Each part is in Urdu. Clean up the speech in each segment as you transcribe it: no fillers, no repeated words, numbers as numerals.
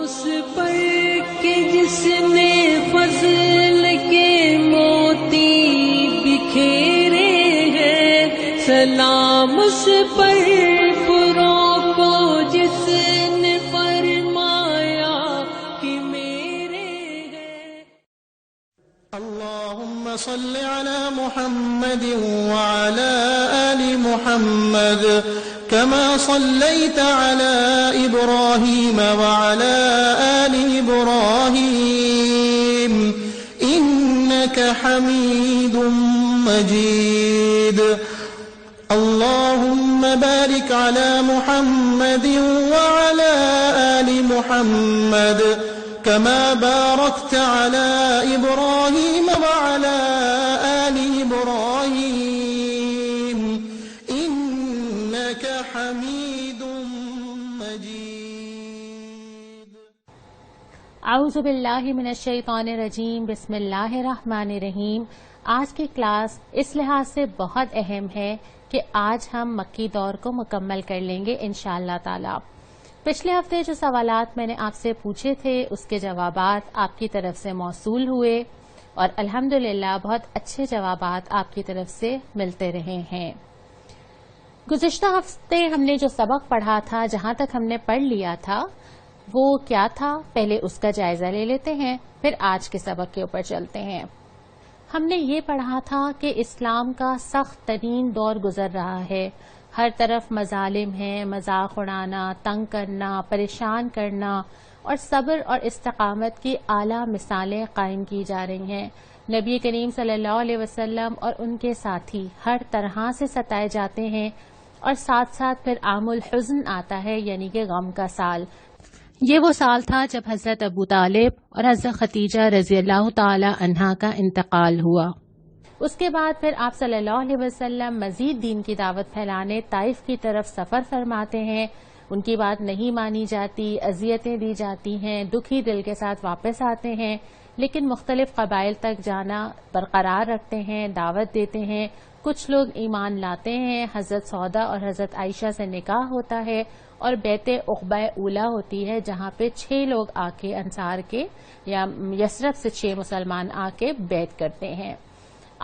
اس پر کہ جس نے فضل کے موتی بکھیرے ہیں، سلام اس پر پروں کو جس نے فرمایا کہ میرے ہیں۔ اللهم صل على محمد وعلى آل محمد كما صليت على إبراهيم وعلى آل إبراهيم إنك حميد مجيد اللهم بارك على محمد وعلى آل محمد كما باركت على إبراهيم وعلى آل إبراهيم إنك حميد مجيد۔ اعوذ باللہ من الشیطان الرجیم، بسم اللہ الرحمن الرحیم۔ آج کی کلاس اس لحاظ سے بہت اہم ہے کہ آج ہم مکی دور کو مکمل کر لیں گے انشاءاللہ تعالی۔ پچھلے ہفتے جو سوالات میں نے آپ سے پوچھے تھے اس کے جوابات آپ کی طرف سے موصول ہوئے اور الحمدللہ بہت اچھے جوابات آپ کی طرف سے ملتے رہے ہیں۔ گزشتہ ہفتے ہم نے جو سبق پڑھا تھا، جہاں تک ہم نے پڑھ لیا تھا، وہ کیا تھا؟ پہلے اس کا جائزہ لے لیتے ہیں، پھر آج کے سبق کے اوپر چلتے ہیں۔ ہم نے یہ پڑھا تھا کہ اسلام کا سخت ترین دور گزر رہا ہے، ہر طرف مظالم ہیں، مذاق اڑانا، تنگ کرنا، پریشان کرنا اور صبر اور استقامت کی اعلیٰ مثالیں قائم کی جا رہی ہیں۔ نبی کریم صلی اللہ علیہ وسلم اور ان کے ساتھی ہر طرح سے ستائے جاتے ہیں، اور ساتھ ساتھ پھر عام الحزن آتا ہے، یعنی کہ غم کا سال۔ یہ وہ سال تھا جب حضرت ابو طالب اور حضرت ختیجہ رضی اللہ تعالی عنہا کا انتقال ہوا۔ اس کے بعد پھر آپ صلی اللہ علیہ وسلم مزید دین کی دعوت پھیلانے طائف کی طرف سفر فرماتے ہیں۔ ان کی بات نہیں مانی جاتی، اذیتیں دی جاتی ہیں، دکھی دل کے ساتھ واپس آتے ہیں، لیکن مختلف قبائل تک جانا برقرار رکھتے ہیں، دعوت دیتے ہیں۔ کچھ لوگ ایمان لاتے ہیں، حضرت سودا اور حضرت عائشہ سے نکاح ہوتا ہے اور بیعت عقبہ اولیٰ ہوتی ہے، جہاں پہ 6 لوگ آ کے انصار کے یا یثرب سے 6 مسلمان آ کے بیعت کرتے ہیں۔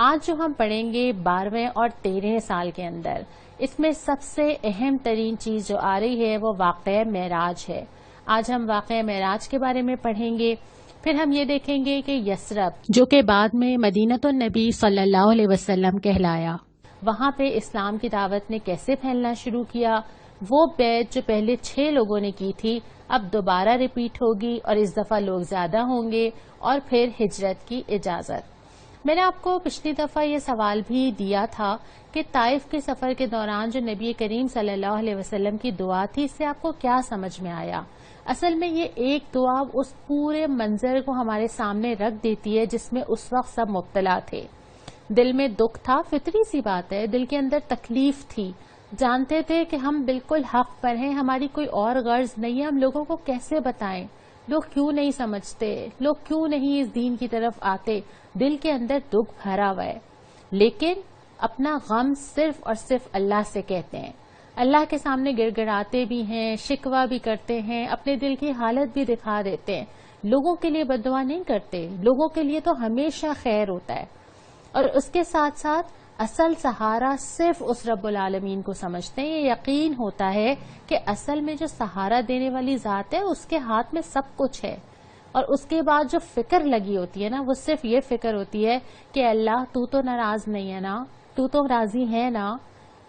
آج جو ہم پڑھیں گے 12ویں اور 13ویں سال کے اندر، اس میں سب سے اہم ترین چیز جو آ رہی ہے وہ واقعہ معراج ہے۔ آج ہم واقعہ معراج کے بارے میں پڑھیں گے، پھر ہم یہ دیکھیں گے کہ یثرب جو کہ بعد میں مدینۃ النبی صلی اللہ علیہ وسلم کہلایا، وہاں پہ اسلام کی دعوت نے کیسے پھیلنا شروع کیا۔ وہ بیعت جو پہلے 6 لوگوں نے کی تھی اب دوبارہ ریپیٹ ہوگی اور اس دفعہ لوگ زیادہ ہوں گے، اور پھر ہجرت کی اجازت۔ میں نے آپ کو پچھلی دفعہ یہ سوال بھی دیا تھا کہ طائف کے سفر کے دوران جو نبی کریم صلی اللہ علیہ وسلم کی دعا تھی، اس سے آپ کو کیا سمجھ میں آیا؟ اصل میں یہ ایک دعا اس پورے منظر کو ہمارے سامنے رکھ دیتی ہے جس میں اس وقت سب مبتلا تھے۔ دل میں دکھ تھا، فطری سی بات ہے، دل کے اندر تکلیف تھی، جانتے تھے کہ ہم بالکل حق پر ہیں، ہماری کوئی اور غرض نہیں ہے، ہم لوگوں کو کیسے بتائیں، لوگ کیوں نہیں سمجھتے، لوگ کیوں نہیں اس دین کی طرف آتے، دل کے اندر دکھ بھرا ہوا ہے، لیکن اپنا غم صرف اور صرف اللہ سے کہتے ہیں، اللہ کے سامنے گڑ گڑاتے بھی ہیں، شکوہ بھی کرتے ہیں، اپنے دل کی حالت بھی دکھا دیتے ہیں، لوگوں کے لیے بد دعا نہیں کرتے، لوگوں کے لیے تو ہمیشہ خیر ہوتا ہے، اور اس کے ساتھ ساتھ اصل سہارا صرف اس رب العالمین کو سمجھتے ہیں۔ یہ یقین ہوتا ہے کہ اصل میں جو سہارا دینے والی ذات ہے اس کے ہاتھ میں سب کچھ ہے، اور اس کے بعد جو فکر لگی ہوتی ہے نا، وہ صرف یہ فکر ہوتی ہے کہ اللہ تو ناراض نہیں ہے نا، تو راضی ہے نا،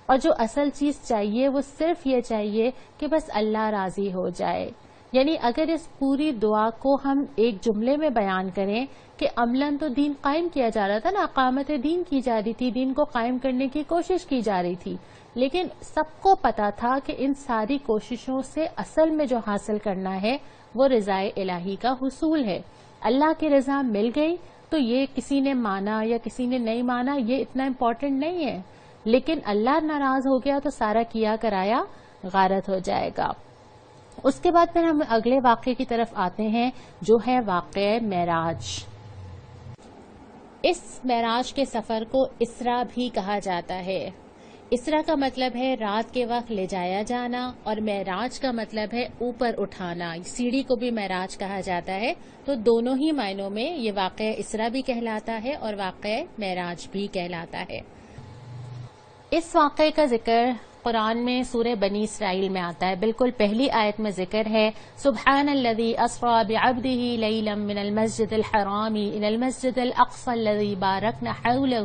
اور جو اصل چیز چاہیے وہ صرف یہ چاہیے کہ بس اللہ راضی ہو جائے۔ یعنی اگر اس پوری دعا کو ہم ایک جملے میں بیان کریں کہ عملاً تو دین قائم کیا جا رہا تھا نا، اقامت دین کی جا رہی تھی، دین کو قائم کرنے کی کوشش کی جا رہی تھی، لیکن سب کو پتا تھا کہ ان ساری کوششوں سے اصل میں جو حاصل کرنا ہے وہ رضا الہی کا حصول ہے۔ اللہ کی رضا مل گئی تو یہ کسی نے مانا یا کسی نے نہیں مانا یہ اتنا امپورٹنٹ نہیں ہے، لیکن اللہ ناراض ہو گیا تو سارا کیا کرایا غارت ہو جائے گا۔ اس کے بعد پھر ہم اگلے واقعے کی طرف آتے ہیں جو ہے واقعہ معراج۔ اس معراج کے سفر کو اسرا بھی کہا جاتا ہے۔ اسرا کا مطلب ہے رات کے وقت لے جایا جانا، اور معراج کا مطلب ہے اوپر اٹھانا، سیڑھی کو بھی معراج کہا جاتا ہے، تو دونوں ہی معنوں میں یہ واقعہ اسرا بھی کہلاتا ہے اور واقعہ معراج بھی کہلاتا ہے۔ اس واقعے کا ذکر قرآن میں سورہ بنی اسرائیل میں آتا ہے، بالکل پہلی آیت میں ذکر ہے سبحان الذی اسری بعبدہ لیلا من المسجد الحرام الی المسجد الاقصی الذی بارکنا حولہ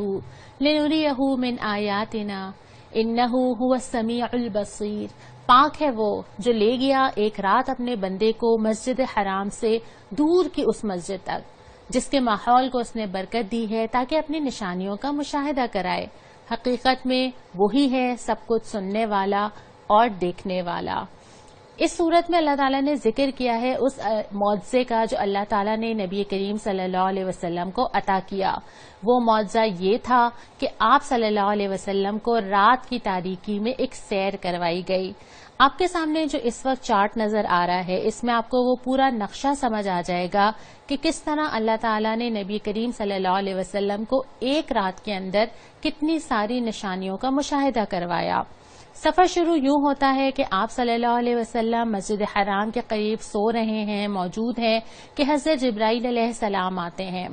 لنریہ من آیاتنا انہ هو السمیع البصیر۔ پاک ہے وہ جو لے گیا ایک رات اپنے بندے کو مسجد حرام سے دور کی اس مسجد تک جس کے ماحول کو اس نے برکت دی ہے تاکہ اپنی نشانیوں کا مشاہدہ کرائے۔ حقیقت میں وہی ہے سب کچھ سننے والا اور دیکھنے والا۔ اس صورت میں اللہ تعالیٰ نے ذکر کیا ہے اس معجزے کا جو اللہ تعالیٰ نے نبی کریم صلی اللہ علیہ وسلم کو عطا کیا۔ وہ معجزہ یہ تھا کہ آپ صلی اللہ علیہ وسلم کو رات کی تاریکی میں ایک سیر کروائی گئی۔ آپ کے سامنے جو اس وقت چارٹ نظر آ رہا ہے اس میں آپ کو وہ پورا نقشہ سمجھ آ جائے گا کہ کس طرح اللہ تعالیٰ نے نبی کریم صلی اللہ علیہ وسلم کو ایک رات کے اندر کتنی ساری نشانیوں کا مشاہدہ کروایا۔ سفر شروع یوں ہوتا ہے کہ آپ صلی اللہ علیہ وسلم مسجد حرام کے قریب سو رہے ہیں، موجود ہیں کہ حضرت جبرائیل علیہ السلام آتے ہیں۔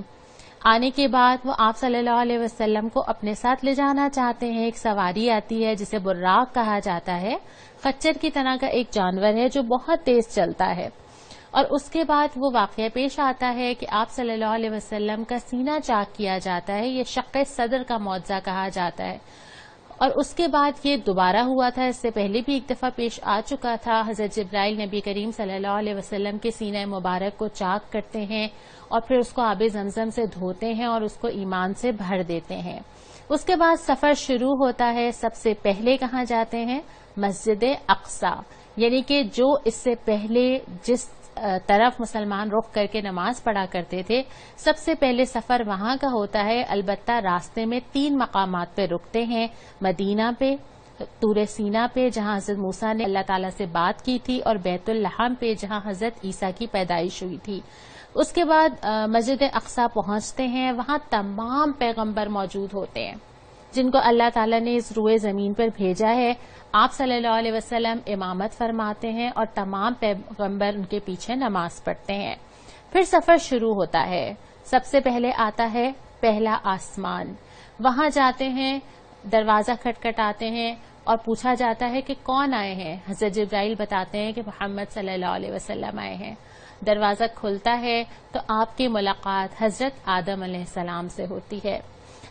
آنے کے بعد وہ آپ صلی اللہ علیہ وسلم کو اپنے ساتھ لے جانا چاہتے ہیں۔ ایک سواری آتی ہے جسے براق کہا جاتا ہے، خچر کی طرح کا ایک جانور ہے جو بہت تیز چلتا ہے، اور اس کے بعد وہ واقعہ پیش آتا ہے کہ آپ صلی اللہ علیہ وسلم کا سینہ چاک کیا جاتا ہے، یہ شق صدر کا معجزہ کہا جاتا ہے۔ اور اس کے بعد یہ دوبارہ ہوا تھا، اس سے پہلے بھی ایک دفعہ پیش آ چکا تھا۔ حضرت جبرائیل نبی کریم صلی اللہ علیہ وسلم کے سینہ مبارک کو چاک کرتے ہیں اور پھر اس کو آب زمزم سے دھوتے ہیں اور اس کو ایمان سے بھر دیتے ہیں۔ اس کے بعد سفر شروع ہوتا ہے۔ سب سے پہلے کہاں جاتے ہیں؟ مسجد اقصی، یعنی کہ جو اس سے پہلے جس طرف مسلمان رخ کر کے نماز پڑھا کرتے تھے، سب سے پہلے سفر وہاں کا ہوتا ہے۔ البتہ راستے میں 3 مقامات پہ رکتے ہیں، مدینہ پہ، طور سینا پہ جہاں حضرت موسیٰ نے اللہ تعالیٰ سے بات کی تھی، اور بیت اللحم پہ جہاں حضرت عیسیٰ کی پیدائش ہوئی تھی۔ اس کے بعد مسجد اقصی پہنچتے ہیں، وہاں تمام پیغمبر موجود ہوتے ہیں جن کو اللہ تعالیٰ نے اس روئے زمین پر بھیجا ہے۔ آپ صلی اللہ علیہ وسلم امامت فرماتے ہیں اور تمام پیغمبر ان کے پیچھے نماز پڑھتے ہیں۔ پھر سفر شروع ہوتا ہے۔ سب سے پہلے آتا ہے پہلا آسمان، وہاں جاتے ہیں، دروازہ کھٹکھٹاتے ہیں اور پوچھا جاتا ہے کہ کون آئے ہیں؟ حضرت جبرائیل بتاتے ہیں کہ محمد صلی اللہ علیہ وسلم آئے ہیں۔ دروازہ کھلتا ہے تو آپ کی ملاقات حضرت آدم علیہ السلام سے ہوتی ہے۔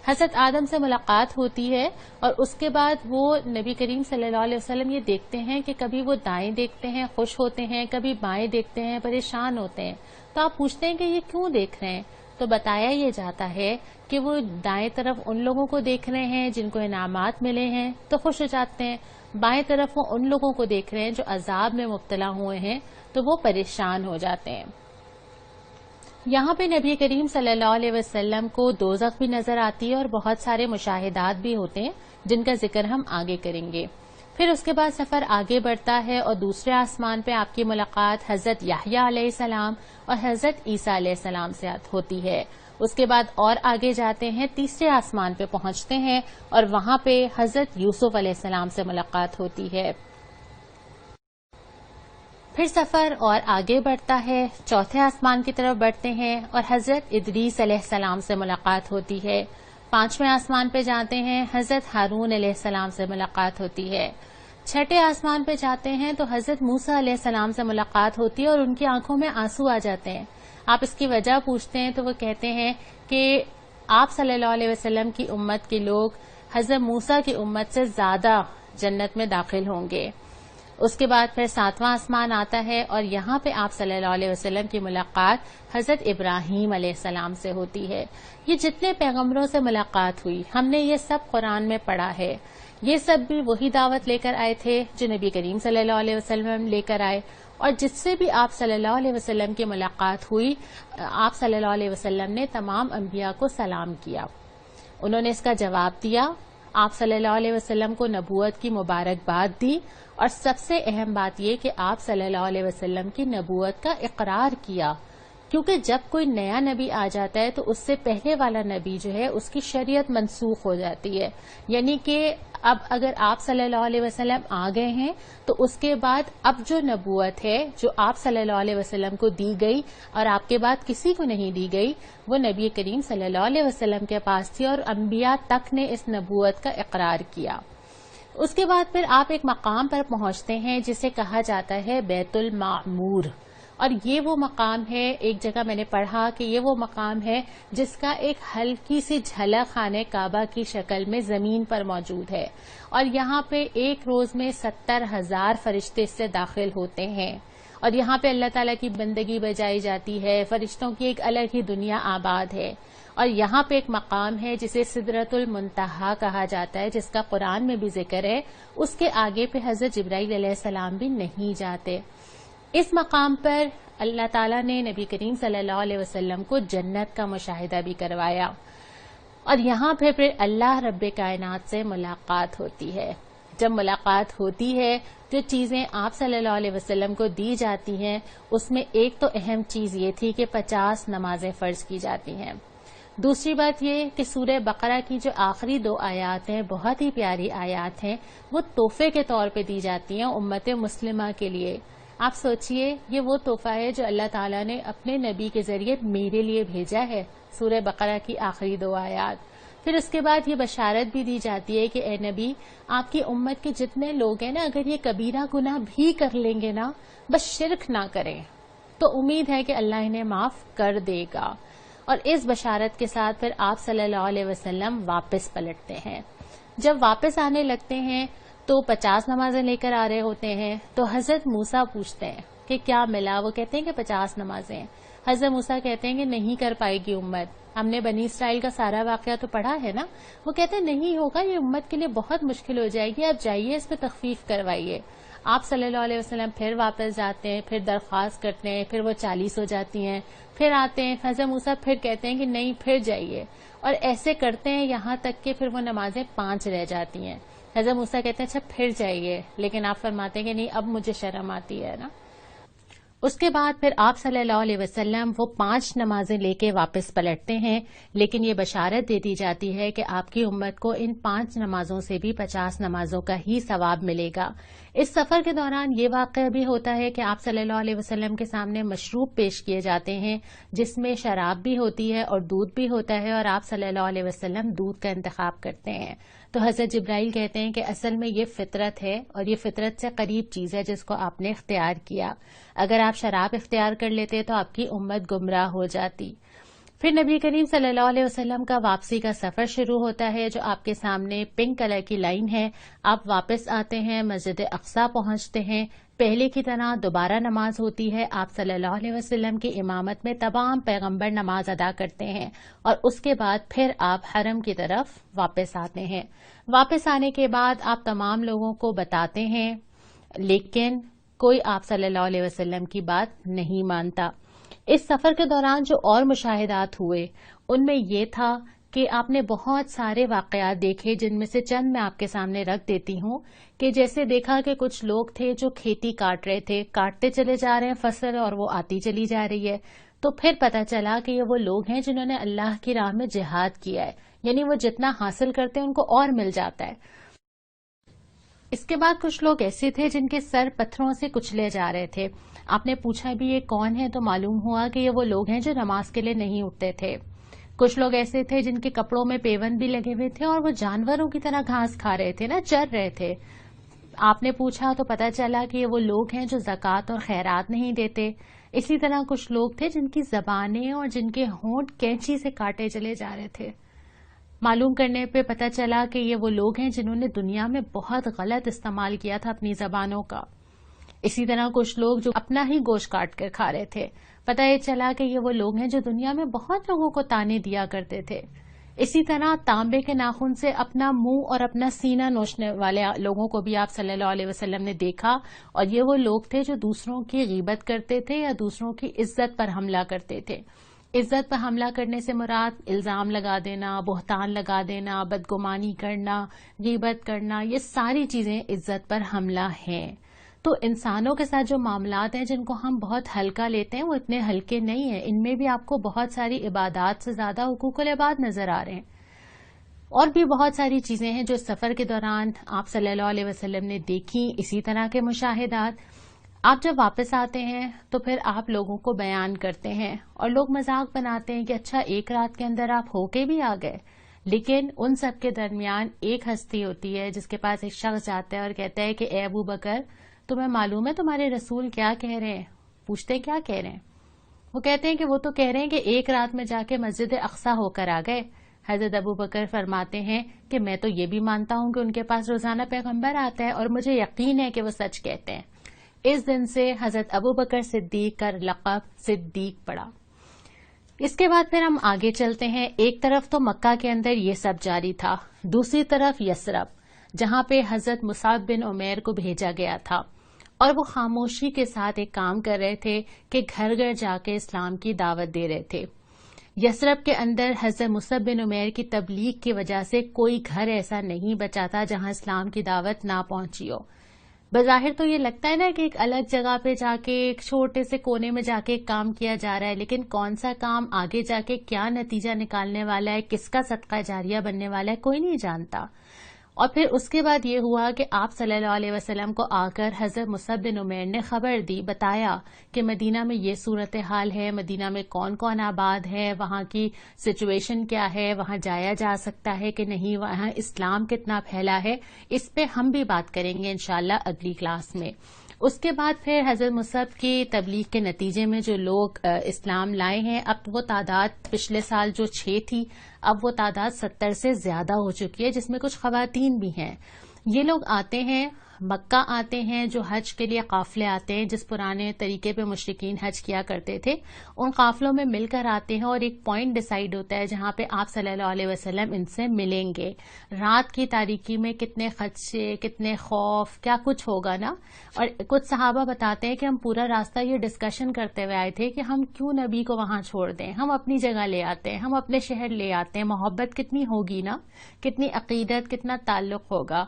حضرت آدم سے ملاقات ہوتی ہے اور اس کے بعد وہ نبی کریم صلی اللہ علیہ وسلم یہ دیکھتے ہیں کہ کبھی وہ دائیں دیکھتے ہیں خوش ہوتے ہیں، کبھی بائیں دیکھتے ہیں پریشان ہوتے ہیں۔ تو آپ پوچھتے ہیں کہ یہ کیوں دیکھ رہے ہیں؟ تو بتایا یہ جاتا ہے کہ وہ دائیں طرف ان لوگوں کو دیکھ رہے ہیں جن کو انعامات ملے ہیں تو خوش ہو جاتے ہیں، بائیں طرف وہ ان لوگوں کو دیکھ رہے ہیں جو عذاب میں مبتلا ہوئے ہیں تو وہ پریشان ہو جاتے ہیں۔ یہاں پہ نبی کریم صلی اللہ علیہ وسلم کو دوزخ بھی نظر آتی ہے اور بہت سارے مشاہدات بھی ہوتے ہیں جن کا ذکر ہم آگے کریں گے۔ پھر اس کے بعد سفر آگے بڑھتا ہے اور دوسرے آسمان پہ آپ کی ملاقات حضرت یحییٰ علیہ السلام اور حضرت عیسیٰ علیہ السلام سے ہوتی ہے۔ اس کے بعد اور آگے جاتے ہیں، تیسرے آسمان پہ پہنچتے ہیں اور وہاں پہ حضرت یوسف علیہ السلام سے ملاقات ہوتی ہے۔ پھر سفر اور آگے بڑھتا ہے، چوتھے آسمان کی طرف بڑھتے ہیں اور حضرت ادریس علیہ السلام سے ملاقات ہوتی ہے۔ پانچویں آسمان پہ جاتے ہیں، حضرت ہارون علیہ السلام سے ملاقات ہوتی ہے۔ چھٹے آسمان پہ جاتے ہیں تو حضرت موسیٰ علیہ السلام سے ملاقات ہوتی ہے اور ان کی آنکھوں میں آنسو آ جاتے ہیں۔ آپ اس کی وجہ پوچھتے ہیں تو وہ کہتے ہیں کہ آپ صلی اللہ علیہ وسلم کی امت کے لوگ حضرت موسیٰ کی امت سے زیادہ جنت میں داخل ہوں گے۔ اس کے بعد پھر ساتواں آسمان آتا ہے اور یہاں پہ آپ صلی اللہ علیہ وسلم کی ملاقات حضرت ابراہیم علیہ السلام سے ہوتی ہے۔ یہ جتنے پیغمبروں سے ملاقات ہوئی ہم نے یہ سب قرآن میں پڑھا ہے، یہ سب بھی وہی دعوت لے کر آئے تھے جو نبی کریم صلی اللہ علیہ وسلم لے کر آئے، اور جس سے بھی آپ صلی اللہ علیہ وسلم کی ملاقات ہوئی آپ صلی اللہ علیہ وسلم نے تمام انبیاء کو سلام کیا، انہوں نے اس کا جواب دیا، آپ صلی اللہ علیہ وسلم کو نبوت کی مبارکباد دی، اور سب سے اہم بات یہ کہ آپ صلی اللہ علیہ وسلم کی نبوت کا اقرار کیا کیونکہ جب کوئی نیا نبی آ جاتا ہے تو اس سے پہلے والا نبی جو ہے اس کی شریعت منسوخ ہو جاتی ہے. یعنی کہ اب اگر آپ صلی اللہ علیہ وسلم آ گئے ہیں تو اس کے بعد اب جو نبوت ہے جو آپ صلی اللہ علیہ وسلم کو دی گئی اور آپ کے بعد کسی کو نہیں دی گئی، وہ نبی کریم صلی اللہ علیہ وسلم کے پاس تھی اور انبیاء تک نے اس نبوت کا اقرار کیا. اس کے بعد پھر آپ ایک مقام پر پہنچتے ہیں جسے کہا جاتا ہے بیت المعمور، اور یہ وہ مقام ہے، ایک جگہ میں نے پڑھا کہ یہ وہ مقام ہے جس کا ایک ہلکی سی جھلک خانہ کعبہ کی شکل میں زمین پر موجود ہے، اور یہاں پہ ایک روز میں 70,000 فرشتے اس سے داخل ہوتے ہیں، اور یہاں پہ اللہ تعالیٰ کی بندگی بجائی جاتی ہے، فرشتوں کی ایک الگ ہی دنیا آباد ہے. اور یہاں پہ ایک مقام ہے جسے سدرۃ المنتہا کہا جاتا ہے، جس کا قرآن میں بھی ذکر ہے. اس کے آگے پہ حضرت جبرائیل علیہ السلام بھی نہیں جاتے. اس مقام پر اللہ تعالیٰ نے نبی کریم صلی اللہ علیہ وسلم کو جنت کا مشاہدہ بھی کروایا، اور یہاں پھر اللہ رب کائنات سے ملاقات ہوتی ہے. جب ملاقات ہوتی ہے جو چیزیں آپ صلی اللہ علیہ وسلم کو دی جاتی ہیں اس میں ایک تو اہم چیز یہ تھی کہ 50 نمازیں فرض کی جاتی ہیں. دوسری بات یہ کہ سورہ بقرہ کی جو آخری 2 آیات ہیں بہت ہی پیاری آیات ہیں، وہ تحفے کے طور پہ دی جاتی ہیں امت مسلمہ کے لیے. آپ سوچئے یہ وہ تحفہ ہے جو اللہ تعالیٰ نے اپنے نبی کے ذریعے میرے لیے بھیجا ہے، سورہ بقرہ کی آخری 2 آیات. پھر اس کے بعد یہ بشارت بھی دی جاتی ہے کہ اے نبی، آپ کی امت کے جتنے لوگ ہیں نا، اگر یہ کبیرہ گناہ بھی کر لیں گے نا، بس شرک نہ کریں تو امید ہے کہ اللہ انہیں معاف کر دے گا. اور اس بشارت کے ساتھ پھر آپ صلی اللہ علیہ وسلم واپس پلٹتے ہیں. جب واپس آنے لگتے ہیں تو 50 نمازیں لے کر آ رہے ہوتے ہیں. تو حضرت موسیٰ پوچھتے ہیں کہ کیا ملا؟ وہ کہتے ہیں کہ 50 نمازیں. حضرت موسیٰ کہتے ہیں کہ نہیں کر پائے گی امت، ہم نے بنی اسرائیل کا سارا واقعہ تو پڑھا ہے نا. وہ کہتے ہیں نہیں ہوگا، یہ امت کے لیے بہت مشکل ہو جائے گی، آپ جائیے اس پہ تخفیف کروائیے. آپ صلی اللہ علیہ وسلم پھر واپس جاتے ہیں، پھر درخواست کرتے ہیں، پھر وہ 40 ہو جاتی ہیں، پھر آتے ہیں. حضرت موسیٰ پھر کہتے ہیں کہ نہیں، پھر جائیے، اور ایسے کرتے ہیں یہاں تک کہ پھر وہ نمازیں 5 رہ جاتی ہیں. حضرت موسیٰ کہتے ہیں اچھا پھر جائیے، لیکن آپ فرماتے ہیں کہ نہیں، اب مجھے شرم آتی ہے نا. اس کے بعد پھر آپ صلی اللہ علیہ وسلم وہ 5 نمازیں لے کے واپس پلٹتے ہیں، لیکن یہ بشارت دے دی جاتی ہے کہ آپ کی امت کو ان 5 نمازوں سے بھی 50 نمازوں کا ہی ثواب ملے گا. اس سفر کے دوران یہ واقعہ بھی ہوتا ہے کہ آپ صلی اللہ علیہ وسلم کے سامنے مشروب پیش کیے جاتے ہیں جس میں شراب بھی ہوتی ہے اور دودھ بھی ہوتا ہے، اور آپ صلی اللہ علیہ وسلم دودھ کا انتخاب کرتے ہیں. تو حضرت جبرائیل کہتے ہیں کہ اصل میں یہ فطرت ہے اور یہ فطرت سے قریب چیز ہے جس کو آپ نے اختیار کیا. اگر آپ شراب اختیار کر لیتے تو آپ کی امت گمراہ ہو جاتی. پھر نبی کریم صلی اللہ علیہ وسلم کا واپسی کا سفر شروع ہوتا ہے جو آپ کے سامنے پنک کلر کی لائن ہے. آپ واپس آتے ہیں، مسجد اقصیٰ پہنچتے ہیں. پہلے کی طرح دوبارہ نماز ہوتی ہے. آپ صلی اللہ علیہ وسلم کی امامت میں تمام پیغمبر نماز ادا کرتے ہیں، اور اس کے بعد پھر آپ حرم کی طرف واپس آتے ہیں. واپس آنے کے بعد آپ تمام لوگوں کو بتاتے ہیں، لیکن کوئی آپ صلی اللہ علیہ وسلم کی بات نہیں مانتا. اس سفر کے دوران جو اور مشاہدات ہوئے ان میں یہ تھا کہ آپ نے بہت سارے واقعات دیکھے، جن میں سے چند میں آپ کے سامنے رکھ دیتی ہوں. کہ جیسے دیکھا کہ کچھ لوگ تھے جو کھیتی کاٹ رہے تھے، کاٹتے چلے جا رہے ہیں فصل اور وہ آتی چلی جا رہی ہے. تو پھر پتہ چلا کہ یہ وہ لوگ ہیں جنہوں نے اللہ کی راہ میں جہاد کیا ہے، یعنی وہ جتنا حاصل کرتے ہیں ان کو اور مل جاتا ہے. اس کے بعد کچھ لوگ ایسے تھے جن کے سر پتھروں سے کچلے جا رہے تھے. آپ نے پوچھا بھی یہ کون ہے تو معلوم ہوا کہ یہ وہ لوگ ہیں جو نماز کے لیے نہیں اٹھتے تھے. کچھ لوگ ایسے تھے جن کے کپڑوں میں پیون بھی لگے ہوئے تھے اور وہ جانوروں کی طرح گھاس کھا رہے تھے نا، چر رہے تھے. آپ نے پوچھا تو پتہ چلا کہ یہ وہ لوگ ہیں جو زکوٰۃ اور خیرات نہیں دیتے. اسی طرح کچھ لوگ تھے جن کی زبانیں اور جن کے ہونٹ کینچی سے کاٹے چلے جا رہے تھے. معلوم کرنے پہ پتہ چلا کہ یہ وہ لوگ ہیں جنہوں نے دنیا میں بہت غلط استعمال کیا تھا اپنی زبانوں کا. اسی طرح کچھ لوگ جو اپنا ہی گوشت کاٹ کر کھا رہے تھے. پتہ یہ چلا کہ یہ وہ لوگ ہیں جو دنیا میں بہت لوگوں کو تانے دیا کرتے تھے. اسی طرح تانبے کے ناخن سے اپنا منہ اور اپنا سینہ نوچنے والے لوگوں کو بھی آپ صلی اللہ علیہ وسلم نے دیکھا، اور یہ وہ لوگ تھے جو دوسروں کی غیبت کرتے تھے یا دوسروں کی عزت پر حملہ کرتے تھے. عزت پر حملہ کرنے سے مراد الزام لگا دینا، بہتان لگا دینا، بدگمانی کرنا، غیبت کرنا، یہ ساری چیزیں عزت پر حملہ ہیں. تو انسانوں کے ساتھ جو معاملات ہیں جن کو ہم بہت ہلکا لیتے ہیں وہ اتنے ہلکے نہیں ہیں. ان میں بھی آپ کو بہت ساری عبادات سے زیادہ حقوق العباد نظر آ رہے ہیں. اور بھی بہت ساری چیزیں ہیں جو سفر کے دوران آپ صلی اللہ علیہ وسلم نے دیکھی. اسی طرح کے مشاہدات آپ جب واپس آتے ہیں تو پھر آپ لوگوں کو بیان کرتے ہیں اور لوگ مذاق بناتے ہیں کہ اچھا ایک رات کے اندر آپ ہو کے بھی آ گئے. لیکن ان سب کے درمیان ایک ہستی ہوتی ہے جس کے پاس ایک شخص جاتا ہے اور کہتا ہے کہ اے ابو بکر تمہیں معلوم ہے تمہارے رسول کیا کہہ رہے ہیں؟ پوچھتے کیا کہہ رہے ہیں؟ وہ کہتے ہیں کہ وہ تو کہہ رہے ہیں کہ ایک رات میں جا کے مسجد اقصی ہو کر آ گئے. حضرت ابو بکر فرماتے ہیں کہ میں تو یہ بھی مانتا ہوں کہ ان کے پاس روزانہ پیغمبر آتا ہے اور مجھے یقین ہے کہ وہ سچ کہتے ہیں. اس دن سے حضرت ابو بکر صدیق کا لقب صدیق پڑا. اس کے بعد پھر ہم آگے چلتے ہیں. ایک طرف تو مکہ کے اندر یہ سب جاری تھا، دوسری طرف یثرب جہاں پہ حضرت مصعب بن عمیر کو بھیجا گیا تھا اور وہ خاموشی کے ساتھ ایک کام کر رہے تھے کہ گھر گھر جا کے اسلام کی دعوت دے رہے تھے. یثرب کے اندر حضرت مصعب بن عمیر کی تبلیغ کی وجہ سے کوئی گھر ایسا نہیں بچا تھا جہاں اسلام کی دعوت نہ پہنچی ہو. بظاہر تو یہ لگتا ہے نا کہ ایک الگ جگہ پہ جا کے ایک چھوٹے سے کونے میں جا کے کام کیا جا رہا ہے، لیکن کون سا کام آگے جا کے کیا نتیجہ نکالنے والا ہے، کس کا صدقہ جاریہ بننے والا ہے، کوئی نہیں جانتا. اور پھر اس کے بعد یہ ہوا کہ آپ صلی اللہ علیہ وسلم کو آ کر حضرت مصعب بن عمیر نے خبر دی، بتایا کہ مدینہ میں یہ صورتحال ہے، مدینہ میں کون کون آباد ہے، وہاں کی سچویشن کیا ہے، وہاں جایا جا سکتا ہے کہ نہیں، وہاں اسلام کتنا پھیلا ہے. اس پہ ہم بھی بات کریں گے انشاءاللہ اگلی کلاس میں. اس کے بعد پھر حضرت مصعب کی تبلیغ کے نتیجے میں جو لوگ اسلام لائے ہیں، اب وہ تعداد پچھلے سال جو 6 تھی اب وہ تعداد 70 سے زیادہ ہو چکی ہے، جس میں کچھ خواتین بھی ہیں. یہ لوگ آتے ہیں، مکہ آتے ہیں، جو حج کے لیے قافلے آتے ہیں جس پرانے طریقے پہ مشرکین حج کیا کرتے تھے، ان قافلوں میں مل کر آتے ہیں اور ایک پوائنٹ ڈیسائیڈ ہوتا ہے جہاں پہ آپ صلی اللہ علیہ وسلم ان سے ملیں گے. رات کی تاریکی میں کتنے خدشے، کتنے خوف، کیا کچھ ہوگا نا. اور کچھ صحابہ بتاتے ہیں کہ ہم پورا راستہ یہ ڈسکشن کرتے ہوئے آئے تھے کہ ہم کیوں نبی کو وہاں چھوڑ دیں، ہم اپنی جگہ لے آتے ہیں، ہم اپنے شہر لے آتے ہیں. محبت کتنی ہوگی نا، کتنی عقیدت، کتنا تعلق ہوگا.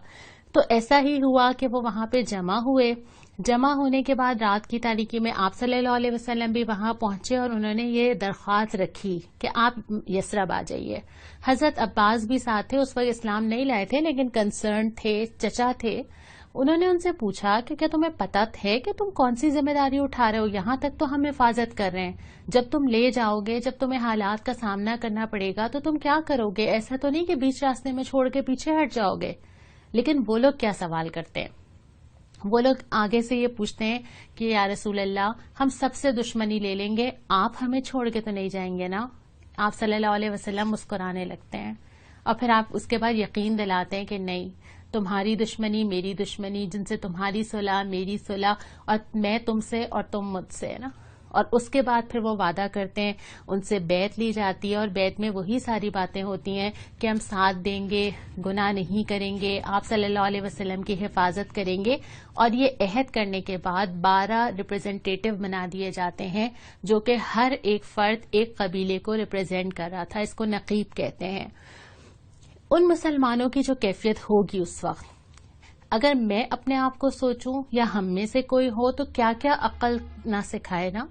تو ایسا ہی ہوا کہ وہ وہاں پہ جمع ہوئے. جمع ہونے کے بعد رات کی تاریکی میں آپ صلی اللہ علیہ وسلم بھی وہاں پہنچے اور انہوں نے یہ درخواست رکھی کہ آپ یثرب آ جائیے. حضرت عباس بھی ساتھ تھے، اس وقت اسلام نہیں لائے تھے لیکن کنسرن تھے، چچا تھے. انہوں نے ان سے پوچھا کہ کیا تمہیں پتہ ہے کہ تم کون سی ذمہ داری اٹھا رہے ہو؟ یہاں تک تو ہم حفاظت کر رہے ہیں، جب تم لے جاؤ گے، جب تمہیں حالات کا سامنا کرنا پڑے گا تو تم کیا کرو گے؟ ایسا تو نہیں کہ بیچ راستے میں چھوڑ کے پیچھے ہٹ جاؤ گے. لیکن وہ لوگ کیا سوال کرتے ہیں؟ وہ لوگ آگے سے یہ پوچھتے ہیں کہ یا رسول اللہ ہم سب سے دشمنی لے لیں گے، آپ ہمیں چھوڑ کے تو نہیں جائیں گے نا؟ آپ صلی اللہ علیہ وسلم مسکرانے لگتے ہیں اور پھر آپ اس کے بعد یقین دلاتے ہیں کہ نہیں، تمہاری دشمنی میری دشمنی، جن سے تمہاری صلح میری صلح، اور میں تم سے اور تم مجھ سے نا. اور اس کے بعد پھر وہ وعدہ کرتے ہیں، ان سے بیعت لی جاتی ہے اور بیعت میں وہی ساری باتیں ہوتی ہیں کہ ہم ساتھ دیں گے، گناہ نہیں کریں گے، آپ صلی اللہ علیہ وسلم کی حفاظت کریں گے. اور یہ عہد کرنے کے بعد 12 ریپرزینٹیٹو بنا دیے جاتے ہیں جو کہ ہر ایک فرد ایک قبیلے کو ریپرزینٹ کر رہا تھا. اس کو نقیب کہتے ہیں. ان مسلمانوں کی جو کیفیت ہوگی اس وقت، اگر میں اپنے آپ کو سوچوں یا ہم میں سے کوئی ہو تو کیا کیا عقل نہ سکھائے نا،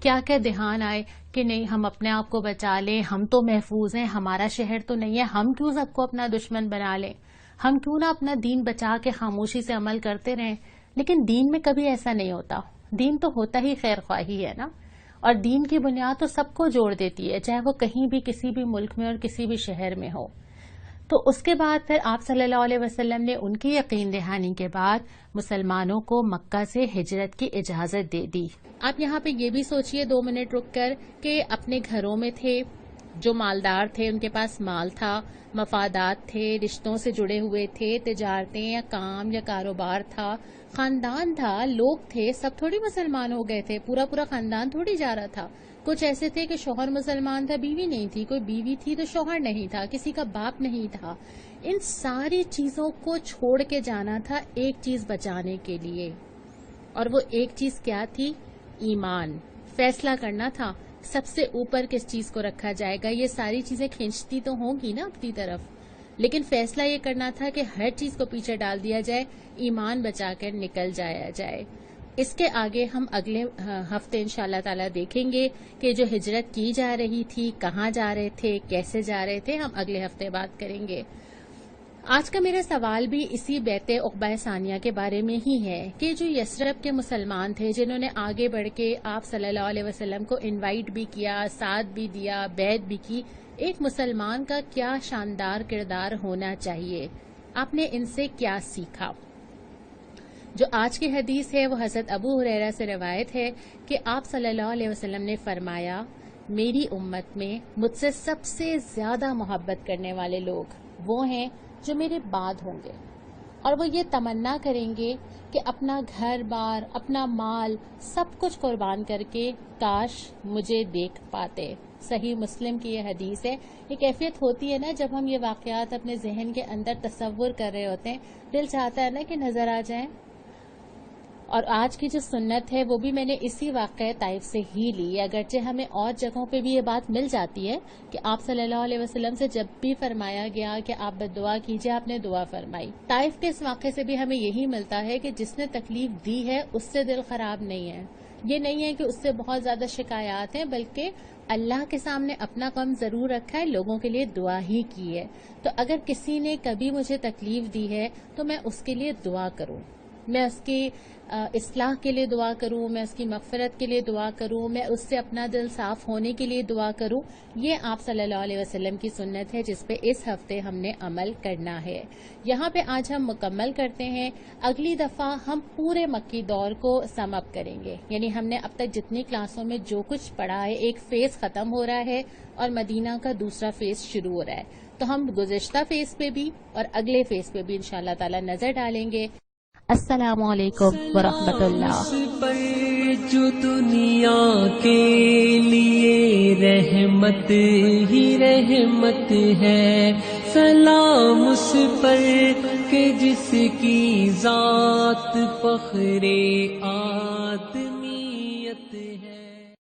کیا کیا دھیان آئے کہ نہیں ہم اپنے آپ کو بچا لیں، ہم تو محفوظ ہیں، ہمارا شہر تو نہیں ہے، ہم کیوں سب کو اپنا دشمن بنا لیں، ہم کیوں نہ اپنا دین بچا کے خاموشی سے عمل کرتے رہیں. لیکن دین میں کبھی ایسا نہیں ہوتا. دین تو ہوتا ہی خیر خواہی ہے نا، اور دین کی بنیاد تو سب کو جوڑ دیتی ہے، چاہے وہ کہیں بھی کسی بھی ملک میں اور کسی بھی شہر میں ہو. تو اس کے بعد پھر آپ صلی اللہ علیہ وسلم نے ان کی یقین دہانی کے بعد مسلمانوں کو مکہ سے ہجرت کی اجازت دے دی. آپ یہاں پہ یہ بھی سوچئے 2 منٹ رک کر کہ اپنے گھروں میں تھے، جو مالدار تھے ان کے پاس مال تھا، مفادات تھے، رشتوں سے جڑے ہوئے تھے، تجارتیں یا کام یا کاروبار تھا، خاندان تھا، لوگ تھے، سب تھوڑی مسلمان ہو گئے تھے، پورا خاندان تھوڑی جا رہا تھا. کچھ ایسے تھے کہ شوہر مسلمان تھا، بیوی نہیں تھی، کوئی بیوی تھی تو شوہر نہیں تھا، کسی کا باپ نہیں تھا. ان ساری چیزوں کو چھوڑ کے جانا تھا ایک چیز بچانے کے لیے، اور وہ ایک چیز کیا تھی؟ ایمان. فیصلہ کرنا تھا سب سے اوپر کس چیز کو رکھا جائے گا. یہ ساری چیزیں کھینچتی تو ہوں گی نا اپنی طرف، لیکن فیصلہ یہ کرنا تھا کہ ہر چیز کو پیچھے ڈال دیا جائے، ایمان بچا کر نکل جایا جائے۔ اس کے آگے ہم اگلے ہفتے انشاءاللہ تعالی دیکھیں گے کہ جو ہجرت کی جا رہی تھی، کہاں جا رہے تھے، کیسے جا رہے تھے، ہم اگلے ہفتے بات کریں گے۔ آج کا میرا سوال بھی اسی بیت عقبہ ثانیہ کے بارے میں ہی ہے کہ جو یثرب کے مسلمان تھے، جنہوں نے آگے بڑھ کے آپ صلی اللہ علیہ وسلم کو انوائٹ بھی کیا، ساتھ بھی دیا، بیعت بھی کی، ایک مسلمان کا کیا شاندار کردار ہونا چاہیے، آپ نے ان سے کیا سیکھا؟ جو آج کی حدیث ہے وہ حضرت ابو ہریرہ سے روایت ہے کہ آپ صلی اللہ علیہ وسلم نے فرمایا، میری امت میں مجھ سے سب سے زیادہ محبت کرنے والے لوگ وہ ہیں جو میرے بعد ہوں گے، اور وہ یہ تمنا کریں گے کہ اپنا گھر بار، اپنا مال، سب کچھ قربان کر کے کاش مجھے دیکھ پاتے۔ صحیح مسلم کی یہ حدیث ہے۔ یہ کیفیت ہوتی ہے نا جب ہم یہ واقعات اپنے ذہن کے اندر تصور کر رہے ہوتے ہیں، دل چاہتا ہے نا کہ نظر آ جائیں۔ اور آج کی جو سنت ہے وہ بھی میں نے اسی واقعہ طائف سے ہی لی، اگرچہ ہمیں اور جگہوں پہ بھی یہ بات مل جاتی ہے کہ آپ صلی اللہ علیہ وسلم سے جب بھی فرمایا گیا کہ آپ بددعا کیجئے، آپ نے دعا فرمائی۔ طائف کے اس واقعے سے بھی ہمیں یہی ملتا ہے کہ جس نے تکلیف دی ہے اس سے دل خراب نہیں ہے، یہ نہیں ہے کہ اس سے بہت زیادہ شکایات ہیں، بلکہ اللہ کے سامنے اپنا غم ضرور رکھا ہے، لوگوں کے لیے دعا ہی کی ہے۔ تو اگر کسی نے کبھی مجھے تکلیف دی ہے تو میں اس کے لیے دعا کروں، میں اس کی اصلاح کے لیے دعا کروں، میں اس کی مغفرت کے لیے دعا کروں، میں اس سے اپنا دل صاف ہونے کے لیے دعا کروں۔ یہ آپ صلی اللہ علیہ وسلم کی سنت ہے جس پہ اس ہفتے ہم نے عمل کرنا ہے۔ یہاں پہ آج ہم مکمل کرتے ہیں، اگلی دفعہ ہم پورے مکی دور کو سم اپ کریں گے، یعنی ہم نے اب تک جتنی کلاسوں میں جو کچھ پڑھا ہے، ایک فیز ختم ہو رہا ہے اور مدینہ کا دوسرا فیز شروع ہو رہا ہے، تو ہم گزشتہ فیز پہ بھی اور اگلے فیز پہ بھی انشاءاللہ تعالی نظر ڈالیں گے۔ السلام علیکم ورحمۃ اللہ۔ اس پر جو دنیا کے لیے رحمت ہی رحمت ہے، سلام اس پر کہ جس کی ذات فخر آدم